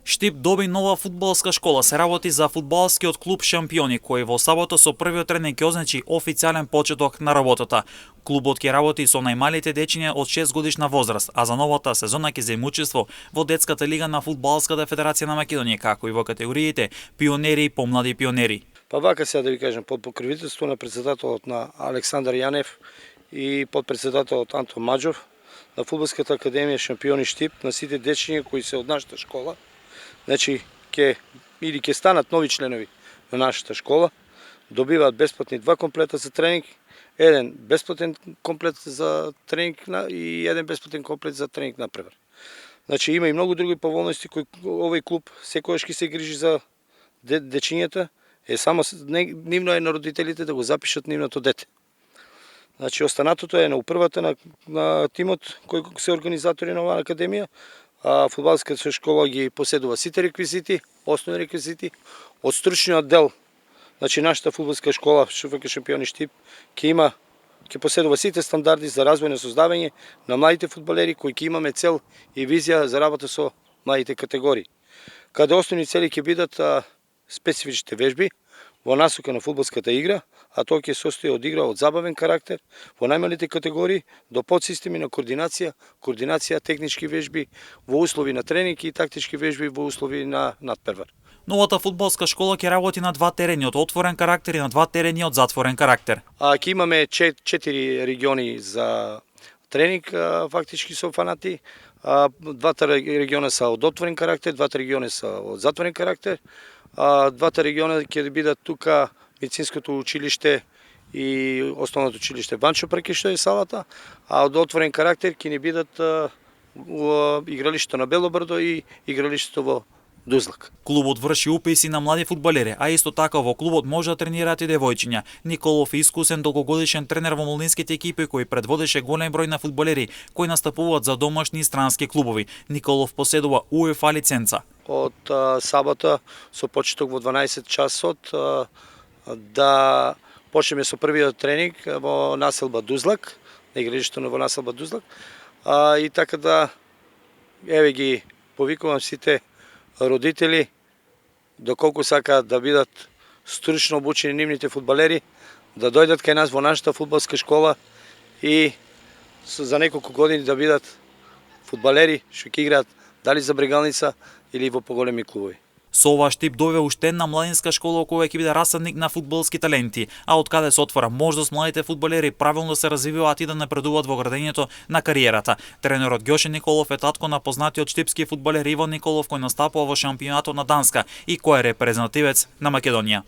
Штип доби нова фудбалска школа, се работи за фудбалскиот клуб Шампиони, кој во сабота со првиот тренинг ќе означи официјален почеток на работата. Клубот ќе работи со најмалите дечиња од 6 годишна возраст, а за новата сезона ќе зема учество во детската лига на Фудбалската федерација на Македонија, како и во категориите пионери и помлади пионери. Па вака сега да ви кажем, под покровителство на председателот на Александар Јанев и под председателот Антон Маџов, на Фудбалската академија Шампиони Штип, на сите дечиња кои се од нашата школа, значи ќе станат нови членови на нашата школа, добиваат бесплатни 2 комплета за тренинг, еден бесплатен комплет за тренинг и еден бесплатен комплет за тренинг на превар. Значи има и многу други поволности кои овој клуб секогаш ќе се грижи за дечињата, само нивно е на родителите да го запишат нивното дете. Значи останатото е на управата на тимот кој се организатори на оваа академија. Фудбалската школа ги поседува сите реквизити, основни реквизити. Од стручниот дел, значи нашата фудбалска школа ШФК Шампиони Штип ќе поседува сите стандарди за развојно создавање на младите фудбалери кои ќе имаме цел и визија за работа со младите категории. Каде основни цели ќе бидат специфичните вежби во насока на фудбалската игра, а тоа ќе состои од игра од забавен карактер во најмалите категории до подсистеми на координација, технички вежби во услови на тренинг и тактички вежби во услови на надпревар. Новата фудбалска школа ќе работи на 2 терени од отворен карактер и на 2 терени од затворен карактер. Ќе имаме 4 региони за тренинг фактички со фанати. 2 региона се од отворен карактер, 2 региона се од затворен карактер. 2 региона ќе бидат тука медицинското училиште и основното училиште Ванчо Преки, што е салата, а од отворен карактер ќе ни бидат игралиштето на Бело Брдо и игралиштето во Дузлак. Клубот врши уписи на млади фудбалери, а исто така во клубот може да тренираат и девојчиња. Николов е искусен долгогодишен тренер во молдинските екипи кој предводеше голем број на фудбалери кои настапуваат за домашни и странски клубови. Николов поседува УЕФА лиценца. Од сабота со почеток во 12 часот да почнеме со првиот тренинг во населба Дузлак, на игралиштето во населба Дузлак. И така да ги повикувам сите родители, доколку сакаат да бидат стручно обучени нивните фудбалери, да дојдат кај нас во нашата фудбалска школа и за неколку години да бидат фудбалери што ќе играат дали за Брегалница или во поголеми клубови. Со ова Штип добива уште една младинска школа која ќе биде расадник на фудбалски таленти, а од каде се отвора можност младите фудбалери правилно да се развиваат и да напредуваат во градењето на кариерата. Тренерот Ѓоше Николов е татко на познатиот штипски фудбалер Иван Николов кој настапува во шампионатот на Данска и кој е репрезентативец на Македонија.